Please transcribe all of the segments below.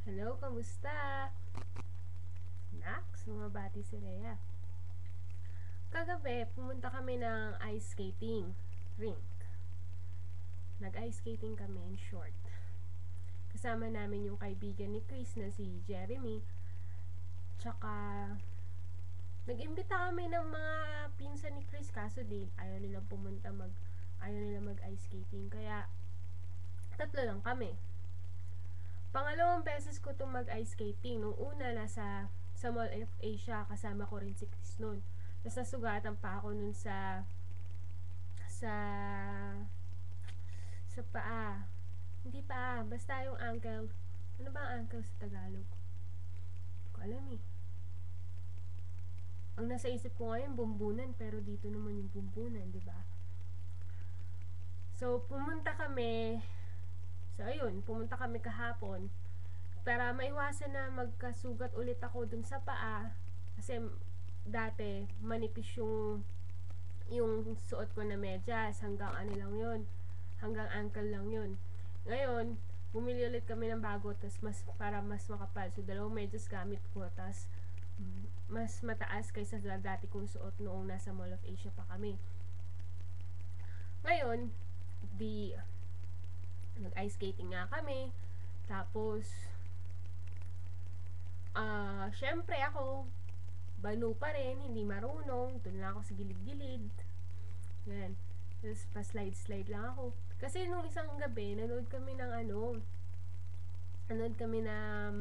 Hello, kamusta? Nax, bumabati si Rhea. Kagabi, pumunta kami ng ice skating rink. Nag-ice skating kami in short. Kasama namin yung kaibigan ni Chris na si Jeremy. Tsaka, nag-imbita kami ng mga pinsan ni Chris kaso din ayaw nilang ayaw nilang mag-ice skating. Kaya, tatlo lang kami. Pangalawang beses ko itong mag-ice skating. Nung una, sa Mall of Asia, kasama ko rin si Chris noon. Tapos nasugatan pa ako nun sa paa. Hindi paa, basta yung ankle. Ano ba ang ankle sa Tagalog? Hindi ko alam eh. Ang nasa isip ko ngayon, bumbunan, pero dito naman yung bumbunan, di ba? So, pumunta kami kahapon para maiwasan na magkasugat ulit ako dun sa paa kasi dati manipis yung suot ko na medyas hanggang ano lang yun, hanggang ankle lang yun. Ngayon, bumili ulit kami ng bago para mas makapal. So, dalawang medyas gamit ko. Tas, mas mataas kaysa sa dati kong suot noong nasa Mall of Asia pa kami. Ngayon, nag-ice skating nga kami. Tapos, syempre ako, banu pa rin, hindi marunong. Doon lang ako sa gilid-gilid. Yan. Tapos, pa-slide-slide lang ako. Kasi nung isang gabi, nanood kami ng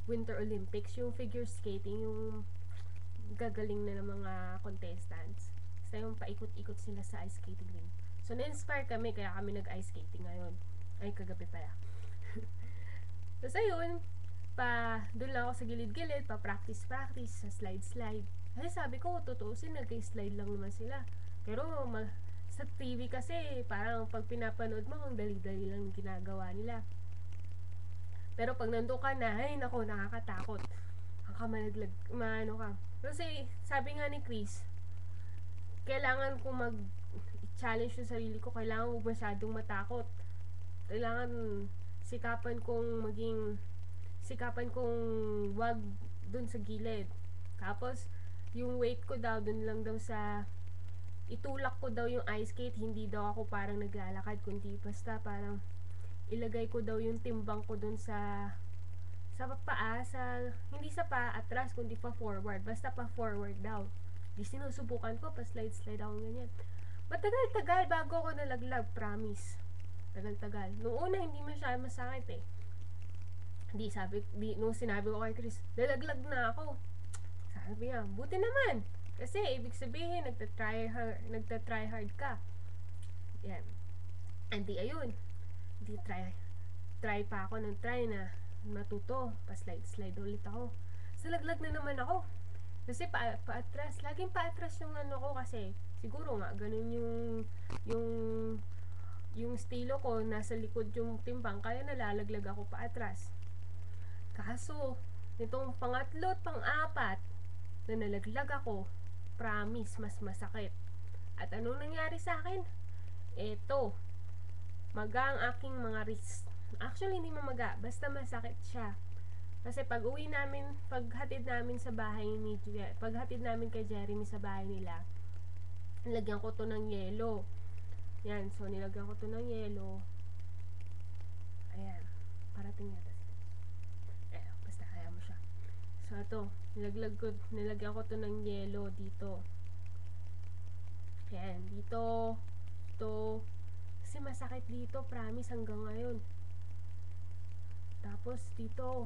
Winter Olympics, yung figure skating, yung gagaling na ng mga contestants. Basta yung paikot-ikot sila sa ice skating ring. So, na-inspire kami, kaya kami nag-ice skating ngayon. Ay, kagabi pala. Tapos, ayun, doon lang ako sa gilid-gilid, pa-practice, sa slide-slide. Kasi sabi ko, tutuusin, nag-slide lang naman sila. Pero, sa TV kasi, parang pag pinapanood mo, ang dali-dali lang ginagawa nila. Pero pag nandun ka na, ay nako, nakakatakot. Ang kamalaglag, maano ka. Kasi, sabi nga ni Chris, kailangan ko challenge yung sarili ko, kailangan ko masyadong matakot. Kailangan sikapan kong wag dun sa gilid. Tapos, yung weight ko daw, dun lang daw itulak ko daw yung ice skate, hindi daw ako parang naglalakad, kundi basta parang ilagay ko daw yung timbang ko dun sa paa, hindi sa paa atras, kundi pa forward. Basta pa forward daw. Di sinusubukan ko, pa slide ako ganyan. Matagal-tagal bago ako nalaglag, promise. Tagal-tagal. Nung una, hindi masyadong masakit eh. Nung sinabi ko kay Chris, nalaglag na ako. Sabi niya, buti naman. Kasi, ibig sabihin, nagta-try hard ka. Yan. Hindi, ayun. Hindi, try pa ako ng try na matuto. Pa-slide ulit ako. Nalaglag na naman ako. Kasi paatras. Laging paatras yung ano ko kasi siguro nga, ganun yung yung estilo ko, nasa likod yung timbang, kaya nalalaglag ako paatras. Kaso, nitong pangatlo at pang-apat na nalaglag ako, promise, mas masakit. At anong nangyari sa akin? Eto, maga ang aking mga wrist. Actually, hindi mamaga, basta masakit siya. Kasi paghatid namin kay Jeremy sa bahay nila, nilagyan ko to ng yelo. Yan, so nilagyan ko to ng yelo. Ayan, parating yata si basta kaya mo siya. So ito, nilagyan ko to ng yelo dito. Ayan, dito, kasi masakit dito, promise hanggang ngayon. Tapos dito,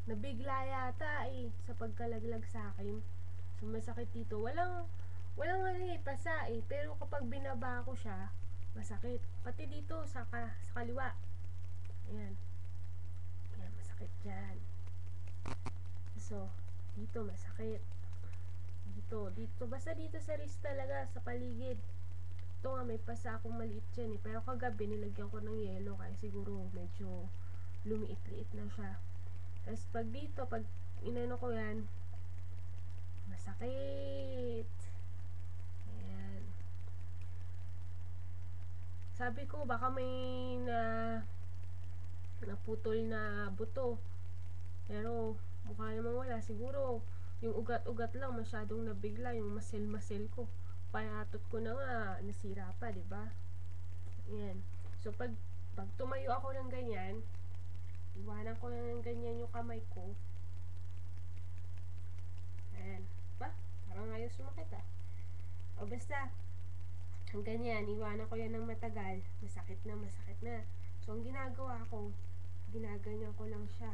nabigla yata sa pagkalaglag sa akin. So masakit dito. Walang pasa pero kapag binaba ko siya, masakit. Pati dito sa kaliwa. Ayan. Ayan, masakit dyan. So, dito masakit. Dito. Basta dito sa wrist talaga, sa paligid. Ito nga, may pasa akong maliit dyan Pero kagabi, nilagyan ko ng yelo kaya siguro medyo lumiit-liit na siya. Tapos pag inano ko yan, masakit. Ayan. Sabi ko, baka may naputol na buto. Pero, mukha namang wala. Siguro, yung ugat-ugat lang, masyadong nabigla, yung muscle-muscle ko. Payatot ko na nga, nasira pa, di ba? Ayan. So, pag tumayo ako ng ganyan, iwanan ko ng ganyan yung kamay ko. Ayan. Ba? Parang ayaw sumakit ah. O basta, ang ganyan, iwanan ko yan ng matagal. Masakit na, masakit na. So, ang ginagawa ko, ginaganyan ko lang siya.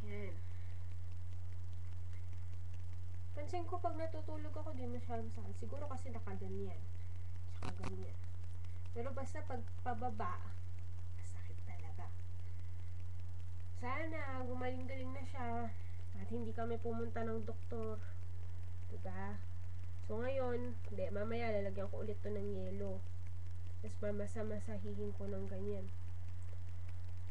Ayan. Pansin ko pag natutulog ako, di masyadong sakit. Siguro kasi nakaganyan. Tsaka ganyan. Pero basta pag pababa, masakit talaga. Sana gumaling-galing na siya at hindi kami pumunta ng doktor. Diba? So ngayon, hindi, mamaya lalagyan ko ulit to ng yelo. Tapos mamasa-masahihin ko ng ganyan.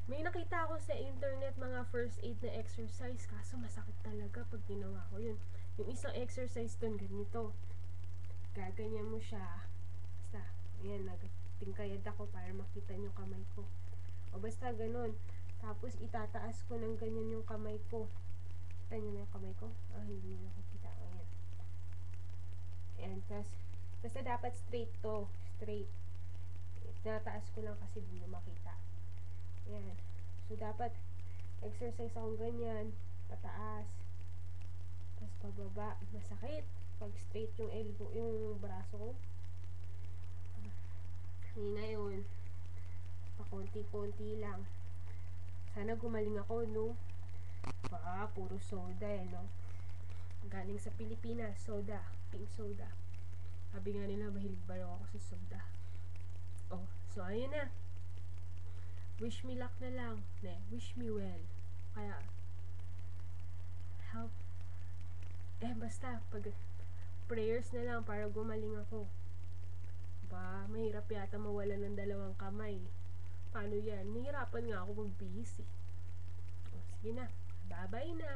May nakita ako sa internet mga first aid na exercise, kaso masakit talaga pag ginawa ko yun. Yung isang exercise dun, ganito. Gaganyan mo siya. Basta, ayan, nagtingkayad ako para makita yung kamay ko. O basta ganun. Tapos itataas ko ng ganyan yung kamay ko. Kita nyo na yung kamay ko? Ah, hindi nyo nakikita. Ayan. Ayan, basta dapat straight to. Straight. Tinataas ko lang kasi hindi nyo makita. Ayan. So, dapat exercise akong ganyan. Pataas. Tapos pababa. Masakit. Pag straight yung elbow, yung braso ko. Ngayon, pakonti-konti lang. Sana gumaling ako, no? Puro soda no? Galing sa Pilipinas, soda. Pink soda. Sabi nga nila, mahilig ba ako sa soda. Oh, so ayun na. Wish me luck na lang. Wish me well. Kaya, help. Basta, prayers na lang para gumaling ako. Mahirap yata mawala ng dalawang kamay. Paano yan? Nahihirapan nga ako magbihis eh. Sige na. Bye-bye na.